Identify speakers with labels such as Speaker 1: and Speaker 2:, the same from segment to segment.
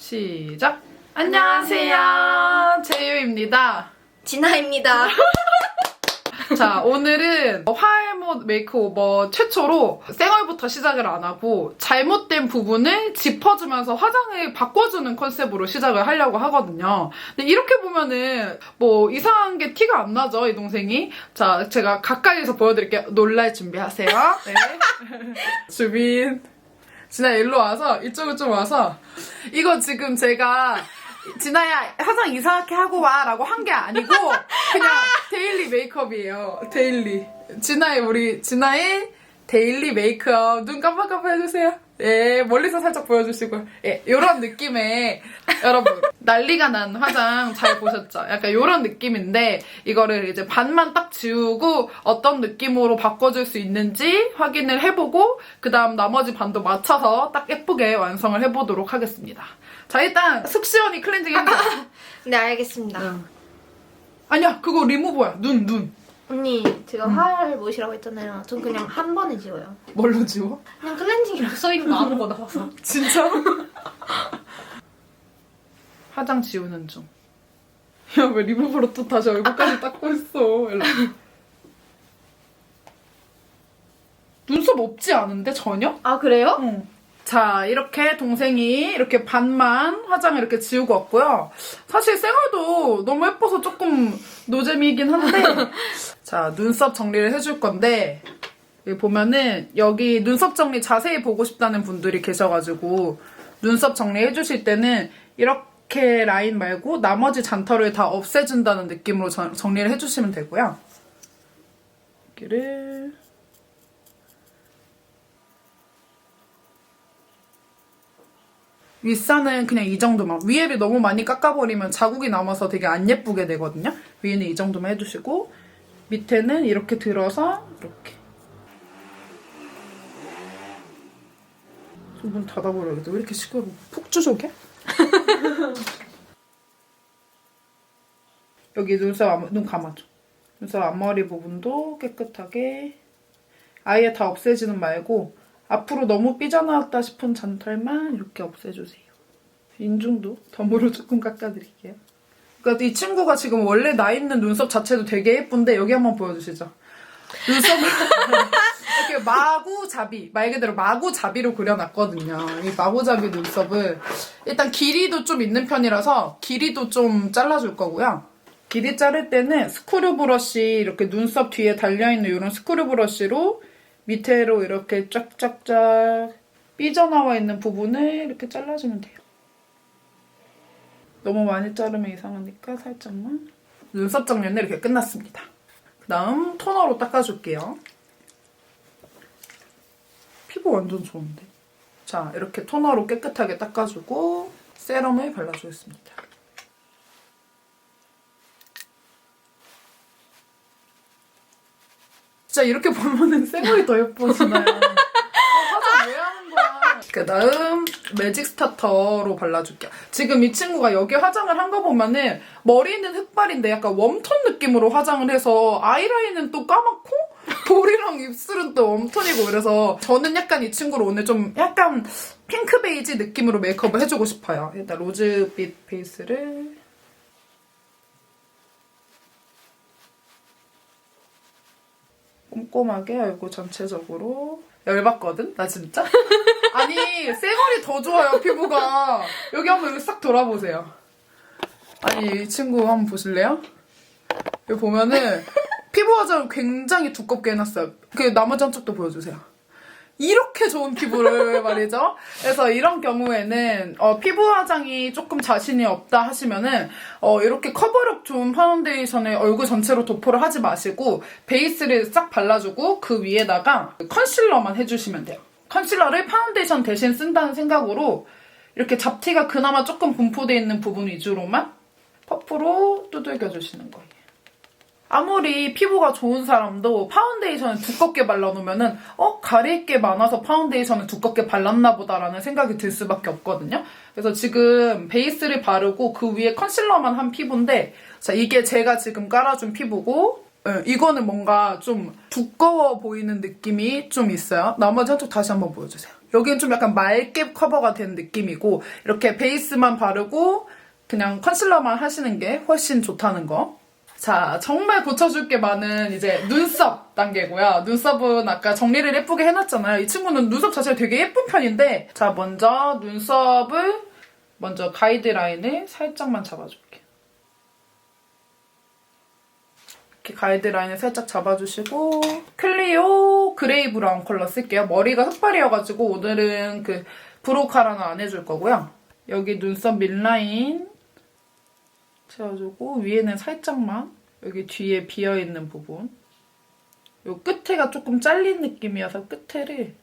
Speaker 1: 시작! 안녕하세요. 제이유입니다.
Speaker 2: 진아입니다.
Speaker 1: 자, 오늘은 화해모 메이크오버 최초로 쌩얼부터 시작을 안 하고 잘못된 부분을 짚어주면서 화장을 바꿔주는 컨셉으로 시작을 하려고 하거든요. 근데 이렇게 보면은 뭐 이상한 게 티가 안 나죠, 이 동생이? 자, 제가 가까이서 보여드릴게요. 놀랄 준비하세요. 네. 주민. 진아 일로 와서 이쪽으로 좀 와서 이거 지금 제가 진아야 화장 이상하게 하고 와 라고 한 게 아니고 그냥 데일리 메이크업이에요. 데일리. 진아의 데일리 메이크업. 눈 깜빡깜빡 해주세요. 예, 멀리서 살짝 보여주시고요. 예, 요런 느낌의 여러분 난리가 난 화장 잘 보셨죠? 약간 요런 느낌인데 이거를 이제 반만 딱 지우고 어떤 느낌으로 바꿔줄 수 있는지 확인을 해보고 그 다음 나머지 반도 맞춰서 딱 예쁘게 완성을 해보도록 하겠습니다. 자, 일단 숙시원이 클렌징 해주세요.
Speaker 2: 네, 알겠습니다.
Speaker 1: 아니야, 그거 리무버야. 눈.
Speaker 2: 언니, 제가 화를 못이라고 했잖아요. 전 그냥 한 번에 지워요.
Speaker 1: 뭘로 지워?
Speaker 2: 그냥 클렌징 이렇게 써있는 거 아무거나 봐서.
Speaker 1: 진짜? 화장 지우는 중. 야, 왜 리무버로 또 다시 얼굴까지 닦고 있어. 일로. 눈썹 없지 않은데, 전혀?
Speaker 2: 아, 그래요?
Speaker 1: 응. 자, 이렇게 동생이 이렇게 반만 화장을 이렇게 지우고 왔고요. 사실 쌩얼도 너무 예뻐서 조금 노잼이긴 한데 자, 눈썹 정리를 해줄 건데 여기 보면은 여기 눈썹 정리 자세히 보고 싶다는 분들이 계셔가지고 눈썹 정리해 주실 때는 이렇게 라인 말고 나머지 잔털을 다 없애준다는 느낌으로 정리를 해주시면 되고요. 여기를 윗산은 그냥 이 정도만. 위에를 너무 많이 깎아버리면 자국이 남아서 되게 안 예쁘게 되거든요. 위에는 이 정도만 해주시고 밑에는 이렇게 들어서 이렇게. 문 닫아버려야겠다. 왜 이렇게 시끄러워? 폭주족이야? 여기 눈 감아줘. 눈썹 앞머리 부분도 깨끗하게 아예 다 없애지는 말고 앞으로 너무 삐져나왔다 싶은 잔털만 이렇게 없애주세요. 인중도 덤으로 조금 깎아드릴게요. 그러니까 이 친구가 지금 원래 나 있는 눈썹 자체도 되게 예쁜데 여기 한번 보여주시죠. 눈썹을 이렇게 마구잡이, 말 그대로 마구잡이로 그려놨거든요. 이 마구잡이 눈썹을 일단 길이도 좀 있는 편이라서 길이도 좀 잘라줄 거고요. 길이 자를 때는 스크류 브러쉬 이렇게 눈썹 뒤에 달려있는 이런 스크류 브러쉬로 밑으로 이렇게 쫙쫙쫙 삐져나와 있는 부분을 이렇게 잘라주면 돼요. 너무 많이 자르면 이상하니까 살짝만. 눈썹 정리는 이렇게 끝났습니다. 그 다음 토너로 닦아줄게요. 피부 완전 좋은데. 자, 이렇게 토너로 깨끗하게 닦아주고 세럼을 발라주겠습니다. 진짜 이렇게 보면은 쌩얼이 더 예뻐지나요? 화장 왜 하는 거야? 그 다음 매직 스타터로 발라줄게요. 지금 이 친구가 여기 화장을 한 거 보면은 머리는 흑발인데 약간 웜톤 느낌으로 화장을 해서 아이라인은 또 까맣고 볼이랑 입술은 또 웜톤이고 그래서 저는 약간 이 친구를 오늘 좀 약간 핑크 베이지 느낌으로 메이크업을 해주고 싶어요. 일단 로즈빛 베이스를 꼼꼼하게 얼굴 전체적으로. 열받거든? 나 진짜? 아니, 쌩얼이 더 좋아요, 피부가. 여기 한번 싹 돌아보세요. 아니, 이 친구 한번 보실래요? 여기 보면은 피부 화장을 굉장히 두껍게 해놨어요. 그 나머지 한쪽도 보여주세요. 이렇게 좋은 피부를 말이죠. 그래서 이런 경우에는 피부 화장이 조금 자신이 없다 하시면은 이렇게 커버력 좋은 파운데이션을 얼굴 전체로 도포를 하지 마시고 베이스를 싹 발라주고 그 위에다가 컨실러만 해주시면 돼요. 컨실러를 파운데이션 대신 쓴다는 생각으로 이렇게 잡티가 그나마 조금 분포되어 있는 부분 위주로만 퍼프로 두들겨주시는 거예요. 아무리 피부가 좋은 사람도 파운데이션을 두껍게 발라놓으면은 가릴 게 많아서 파운데이션을 두껍게 발랐나 보다라는 생각이 들 수밖에 없거든요. 그래서 지금 베이스를 바르고 그 위에 컨실러만 한 피부인데 자, 이게 제가 지금 깔아준 피부고 이거는 뭔가 좀 두꺼워 보이는 느낌이 좀 있어요. 나머지 한쪽 다시 한번 보여주세요. 여기는 좀 약간 맑게 커버가 된 느낌이고 이렇게 베이스만 바르고 그냥 컨실러만 하시는 게 훨씬 좋다는 거. 자, 정말 고쳐줄 게 많은 이제 눈썹 단계고요. 눈썹은 아까 정리를 예쁘게 해놨잖아요. 이 친구는 눈썹 자체가 되게 예쁜 편인데 자, 먼저 눈썹을 먼저 가이드라인을 살짝만 잡아줄게요. 이렇게 가이드라인을 살짝 잡아주시고 클리오 그레이 브라운 컬러 쓸게요. 머리가 흑발이어가지고 오늘은 그 브로우 카라는 안 해줄 거고요. 여기 눈썹 mid라인 채워주고 위에는 살짝만 여기 뒤에 비어있는 부분 요 끝에가 조금 잘린 느낌이어서 끝에를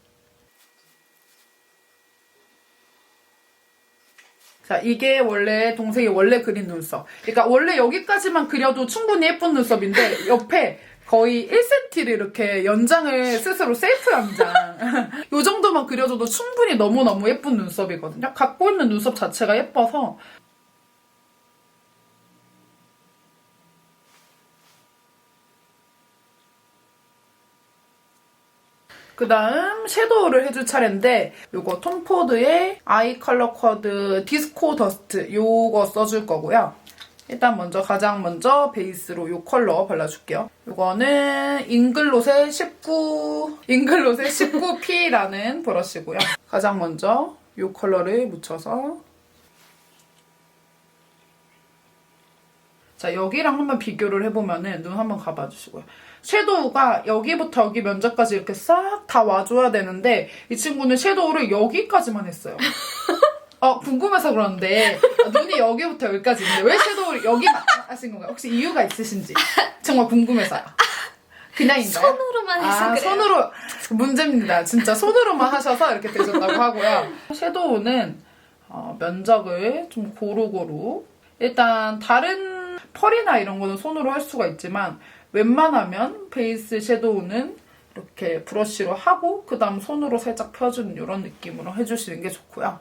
Speaker 1: 자, 이게 원래 동생이 원래 그린 눈썹. 그러니까 원래 여기까지만 그려도 충분히 예쁜 눈썹인데 옆에 거의 1cm를 이렇게 연장을 스스로 셀프 연장. 이 정도만 그려줘도 충분히 너무너무 예쁜 눈썹이거든요. 갖고 있는 눈썹 자체가 예뻐서 그 다음 섀도우를 해줄 차례인데 요거 톰포드의 아이 컬러 쿼드 디스코 더스트 요거 써줄 거고요. 일단 가장 먼저 베이스로 요 컬러 발라줄게요. 요거는 잉글롯의 19P라는 브러쉬고요. 가장 먼저 요 컬러를 묻혀서 자, 여기랑 한번 비교를 해보면은 눈 한번 감아주시고요. 섀도우가 여기부터 여기 면적까지 이렇게 싹 다 와줘야 되는데 이 친구는 섀도우를 여기까지만 했어요. 궁금해서 그러는데 눈이 여기부터 여기까지 있는데 왜 섀도우를 여기만 하신 건가요? 혹시 이유가 있으신지 정말 궁금해서요. 그냥인가요?
Speaker 2: 손으로만 해서 그래요.
Speaker 1: 손으로 문제입니다. 진짜 손으로만 하셔서 이렇게 되셨다고 하고요. 섀도우는 면적을 좀 고루고루 일단 다른 펄이나 이런 거는 손으로 할 수가 있지만 웬만하면 베이스 섀도우는 이렇게 브러쉬로 하고 그 다음 손으로 살짝 펴주는 이런 느낌으로 해주시는 게 좋고요.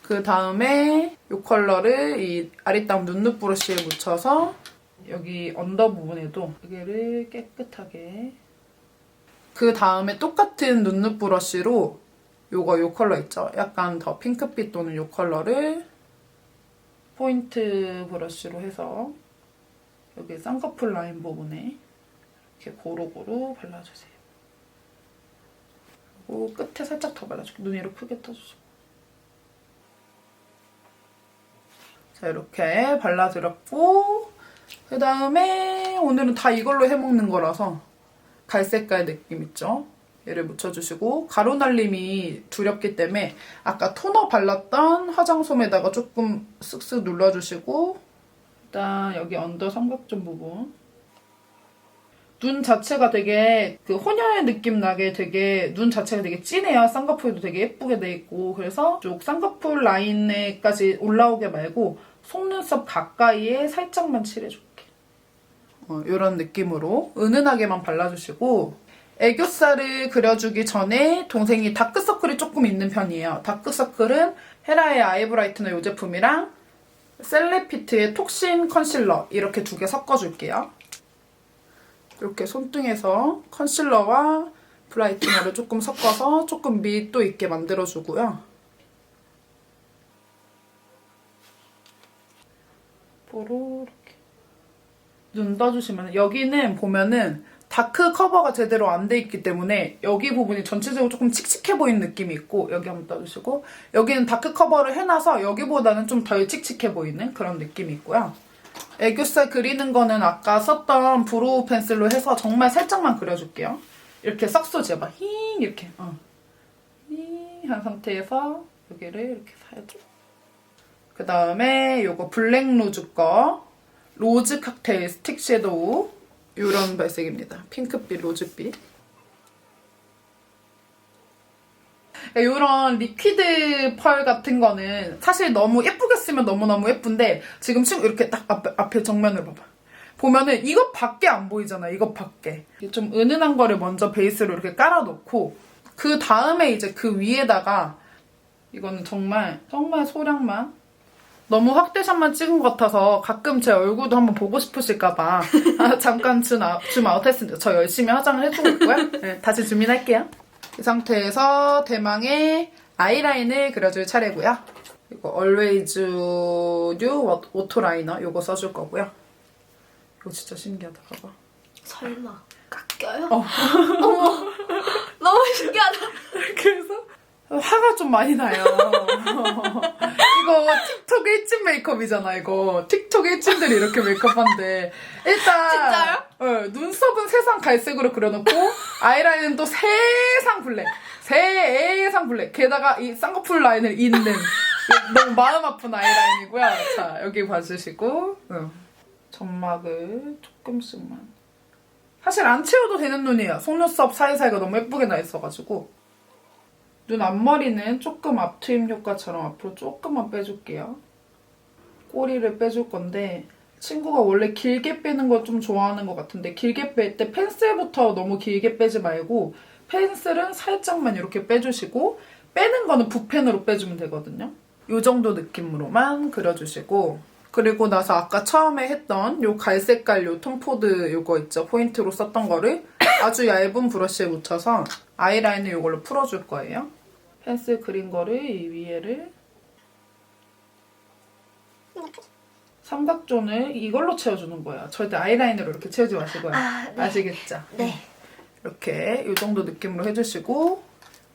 Speaker 1: 그 다음에 이 컬러를 이 아리따움 눈썹 브러쉬에 묻혀서 여기 언더 부분에도 여기를 깨끗하게 그 다음에 똑같은 눈썹 브러쉬로 요 컬러 있죠? 약간 더 핑크빛 도는 요 컬러를 포인트 브러쉬로 해서 여기 쌍꺼풀 라인 부분에 이렇게 고루고루 발라주세요. 그리고 끝에 살짝 더 발라줄게요. 눈 위로 크게 떠주시고. 자, 이렇게 발라드렸고 그 다음에 오늘은 다 이걸로 해먹는 거라서 갈색깔 느낌 있죠? 얘를 묻혀주시고 가루 날림이 두렵기 때문에 아까 토너 발랐던 화장솜에다가 조금 쓱쓱 눌러주시고 일단 여기 언더 삼각존 부분 눈 자체가 되게 그 혼혈 느낌 나게 되게 눈 자체가 되게 진해요. 쌍꺼풀도 되게 예쁘게 돼 있고 그래서 쪽 쌍꺼풀 라인에까지 올라오게 말고 속눈썹 가까이에 살짝만 칠해줄게. 이런 느낌으로 은은하게만 발라주시고 애교살을 그려주기 전에 동생이 다크서클이 조금 있는 편이에요. 다크서클은 헤라의 아이브라이트너 이 제품이랑 셀레피트의 톡신 컨실러 이렇게 두 개 섞어줄게요. 이렇게 손등에서 컨실러와 브라이트너를 조금 섞어서 조금 밀도 있게 만들어주고요. 포로 이렇게 눈 떠주시면 여기는 보면은 다크 커버가 제대로 안 돼 있기 때문에 여기 부분이 전체적으로 조금 칙칙해 보이는 느낌이 있고 여기 한번 떠주시고 여기는 다크 커버를 해놔서 여기보다는 좀 덜 칙칙해 보이는 그런 느낌이 있고요. 애교살 그리는 거는 아까 썼던 브로우 펜슬로 해서 정말 살짝만 그려줄게요. 이렇게 싹수 제발 힝 이렇게 힝 한 상태에서 여기를 이렇게 살짝 그 다음에 요거 블랙 로즈 거 로즈 칵테일 스틱 섀도우 이런 발색입니다. 핑크빛, 로즈빛. 이런 리퀴드 펄 같은 거는 사실 너무 예쁘게 쓰면 너무너무 예쁜데 지금 친구 이렇게 딱 앞에 정면으로 봐봐. 보면은 이것밖에 안 보이잖아. 이것밖에. 좀 은은한 거를 먼저 베이스로 이렇게 깔아놓고 그 다음에 이제 그 위에다가 이거는 정말 소량만 너무 확대샷만 찍은 것 같아서 가끔 제 얼굴도 한번 보고 싶으실까봐 잠깐 줌아웃 했습니다. 저 열심히 화장을 해주고 있고요. 네, 다시 줌인할게요. 이 상태에서 대망의 아이라인을 그려줄 차례고요. 이거 Always New 오토 라이너 이거 써줄 거고요. 이거 진짜 신기하다. 봐봐.
Speaker 2: 설마 깎여요?
Speaker 1: 어.
Speaker 2: 어머, 너무 신기하다.
Speaker 1: 그래서 화가 좀 많이 나요. 이거 틱톡 1침 메이크업이잖아. 이거 틱톡 1침들이 이렇게 메이크업한데 일단
Speaker 2: 진짜요?
Speaker 1: 눈썹은 세상 갈색으로 그려놓고 아이라인은 또 세상 블랙. 세상 블랙. 게다가 이 쌍꺼풀 라인을 잇는 너무 마음 아픈 아이라인이고요. 자, 여기 봐주시고 점막을 조금씩만. 사실 안 채워도 되는 눈이에요. 속눈썹 사이사이가 너무 예쁘게 나 있어가지고. 눈 앞머리는 조금 앞트임 효과처럼 앞으로 조금만 빼줄게요. 꼬리를 빼줄 건데 친구가 원래 길게 빼는 거 좀 좋아하는 것 같은데 길게 뺄 때 펜슬부터 너무 길게 빼지 말고 펜슬은 살짝만 이렇게 빼주시고 빼는 거는 붓펜으로 빼주면 되거든요. 이 정도 느낌으로만 그려주시고 그리고 나서 아까 처음에 했던 요 갈색깔 요 톰포드 요거 있죠? 포인트로 썼던 거를 아주 얇은 브러쉬에 묻혀서 아이라인을 요걸로 풀어줄 거예요. 펜슬 그린 거를 이 위에를 삼각존을 이걸로 채워주는 거예요. 절대 아이라인으로 이렇게 채우지 마시고요.
Speaker 2: 네.
Speaker 1: 아시겠죠?
Speaker 2: 네.
Speaker 1: 이렇게 이 정도 느낌으로 해주시고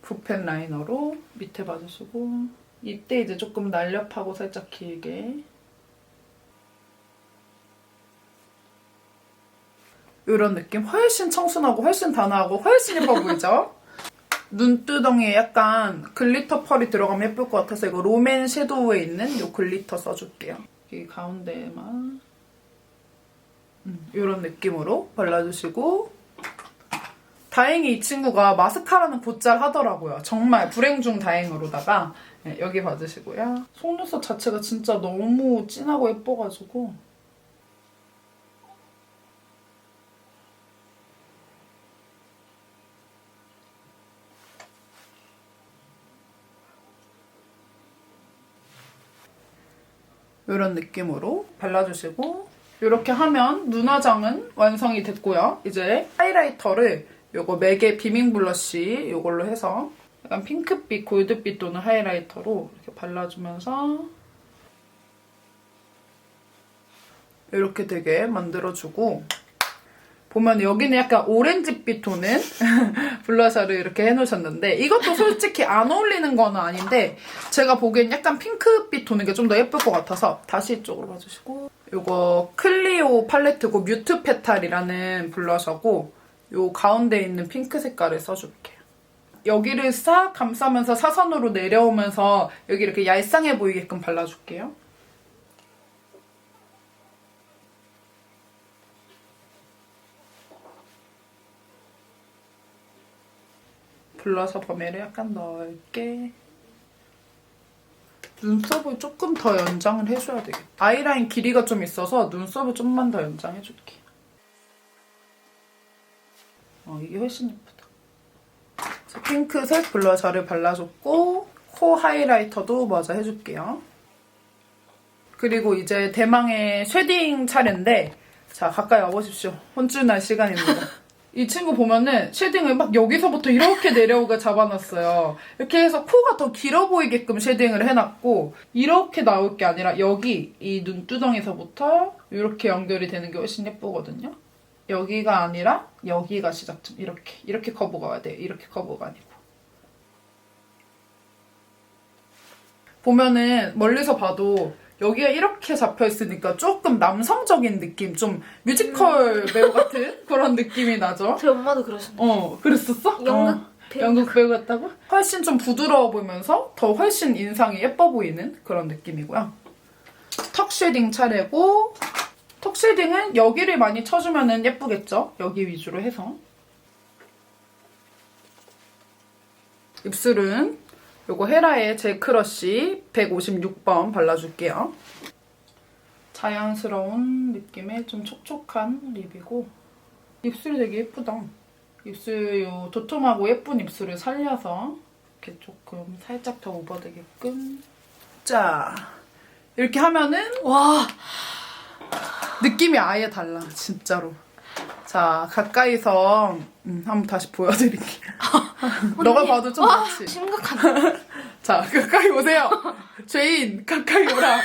Speaker 1: 붓펜 라이너로 밑에 봐주시고 이때 이제 조금 날렵하고 살짝 길게 이런 느낌 훨씬 청순하고 훨씬 단아하고 훨씬 예뻐 보이죠? 눈두덩이에 약간 글리터 펄이 들어가면 예쁠 것 같아서 이거 롬앤 섀도우에 있는 이 글리터 써줄게요. 여기 가운데에만 이런 느낌으로 발라주시고 다행히 이 친구가 마스카라는 곧잘 하더라고요. 정말 불행 중 다행으로다가 네, 여기 봐주시고요. 속눈썹 자체가 진짜 너무 진하고 예뻐가지고 이런 느낌으로 발라주시고 이렇게 하면 눈화장은 완성이 됐고요. 이제 하이라이터를 요거 맥의 비밍 블러쉬 요걸로 해서 약간 핑크빛, 골드빛 도는 하이라이터로 이렇게 발라주면서 이렇게 되게 만들어주고 보면 여기는 약간 오렌지빛 도는 블러셔를 이렇게 해놓으셨는데 이것도 솔직히 안 어울리는 건 아닌데 제가 보기엔 약간 핑크빛 도는 게 좀 더 예쁠 것 같아서 다시 이쪽으로 봐주시고 이거 클리오 팔레트고 뮤트 페탈이라는 블러셔고 요 가운데 있는 핑크 색깔을 써줄게요. 여기를 싹 감싸면서 사선으로 내려오면서 여기 이렇게 얄쌍해 보이게끔 발라줄게요. 블러셔 범위를 약간 넓게 눈썹을 조금 더 연장을 해줘야 되겠다. 아이라인 길이가 좀 있어서 눈썹을 좀만 더 연장해줄게. 이게 훨씬 예쁘다. 핑크색 블러셔를 발라줬고 코 하이라이터도 마저 해줄게요. 그리고 이제 대망의 쉐딩 차례인데 자 가까이 와보십시오. 혼쭐 날 시간입니다. 이 친구 보면은 쉐딩을 막 여기서부터 이렇게 내려오게 잡아놨어요. 이렇게 해서 코가 더 길어 보이게끔 쉐딩을 해놨고 이렇게 나올 게 아니라 여기 이 눈두덩이서부터 이렇게 연결이 되는 게 훨씬 예쁘거든요. 여기가 아니라 여기가 시작점. 이렇게 커브가 와야 돼요. 이렇게 커브가 아니고. 보면은 멀리서 봐도 여기가 이렇게 잡혀있으니까 조금 남성적인 느낌, 좀 뮤지컬 배우 같은 그런 느낌이 나죠?
Speaker 2: 저희 엄마도 그러셨는데.
Speaker 1: 그랬었어? 연극 배우 같다고? 훨씬 좀 부드러워 보이면서 더 훨씬 인상이 예뻐 보이는 그런 느낌이고요. 턱 쉐딩 차례고 턱 쉐딩은 여기를 많이 쳐주면 예쁘겠죠? 여기 위주로 해서. 입술은 요거 헤라의 젤 크러쉬 156번 발라줄게요. 자연스러운 느낌의 좀 촉촉한 립이고 입술이 되게 예쁘다. 입술 요 도톰하고 예쁜 입술을 살려서 이렇게 조금 살짝 더 오버되게끔. 자, 이렇게 하면은
Speaker 2: 와,
Speaker 1: 느낌이 아예 달라, 진짜로. 자, 가까이서 한번 다시 보여드릴게요. 너가 봐도 좀 그렇지.
Speaker 2: 심각하다.
Speaker 1: 자, 가까이 오세요. 죄인, 가까이 오라.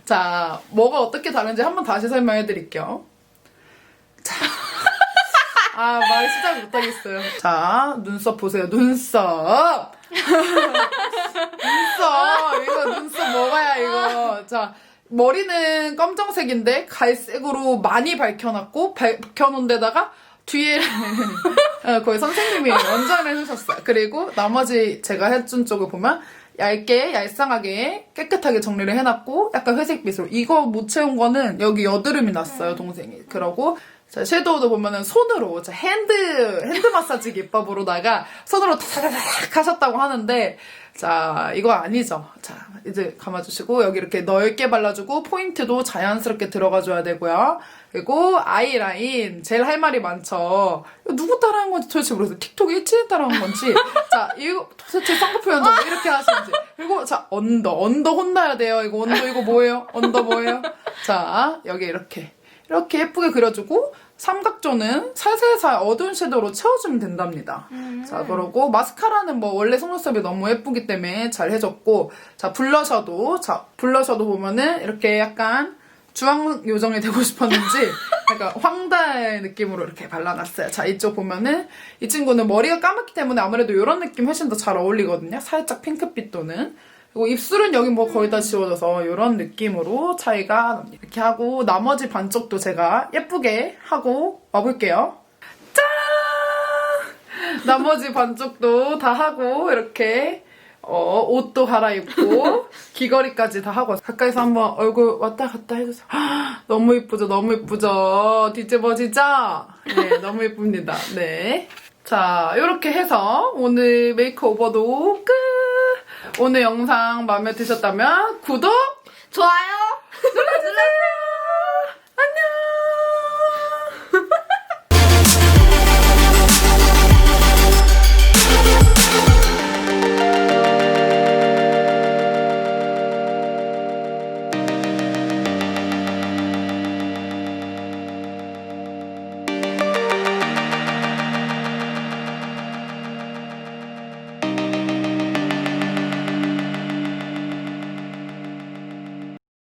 Speaker 1: 자, 뭐가 어떻게 다른지 한번 다시 설명해 드릴게요. 자. 아, 말 시작 못하겠어요. 자, 눈썹 보세요. 눈썹! 눈썹! 이거 눈썹 먹어야, 이거. 자, 머리는 검정색인데 갈색으로 많이 밝혀놨고, 밝혀놓은 데다가 뒤에 거의 선생님이 원장을 해주셨어요. 그리고 나머지 제가 해준 쪽을 보면 얇게 얄쌍하게 깨끗하게 정리를 해놨고 약간 회색빛으로 이거 못 채운 거는 여기 여드름이 났어요 동생이. 그러고 자, 섀도우도 보면은 손으로 자, 핸드 마사지 기법으로다가 손으로 타닥타닥 하셨다고 하는데 자 이거 아니죠. 자 이제 감아주시고 여기 이렇게 넓게 발라주고 포인트도 자연스럽게 들어가줘야 되고요. 그리고 아이라인 제일 할 말이 많죠. 이거 누구 따라한 건지 도대체 모르겠어요. 틱톡에 일치에 따라한 건지 자 이거 도대체 쌍꺼풀 연장 왜 이렇게 하시는지. 그리고 자 언더 혼나야 돼요. 이거 언더 이거 뭐예요? 언더 뭐예요? 자 여기 이렇게 예쁘게 그려주고 삼각존은 살살살 어두운 섀도우로 채워주면 된답니다. 자, 그러고 마스카라는 뭐 원래 속눈썹이 너무 예쁘기 때문에 잘 해줬고 자, 블러셔도 보면은 이렇게 약간 주황 요정이 되고 싶었는지 약간 황달 느낌으로 이렇게 발라놨어요. 자, 이쪽 보면은 이 친구는 머리가 까맣기 때문에 아무래도 이런 느낌 훨씬 더 잘 어울리거든요. 살짝 핑크빛 도는. 그리고 입술은 여기 뭐 거의 다 지워져서 이런 느낌으로 차이가 납니다. 이렇게 하고 나머지 반쪽도 제가 예쁘게 하고 와볼게요. 짠! 나머지 반쪽도 다 하고 이렇게 옷도 갈아입고 귀걸이까지 다 하고 가까이서 한번 얼굴 왔다 갔다 해주세요. 너무 예쁘죠? 너무 예쁘죠? 뒤집어지죠? 네, 너무 예쁩니다. 네. 자, 이렇게 해서 오늘 메이크오버도 끝! 오늘 영상 마음에 드셨다면 구독!
Speaker 2: 좋아요!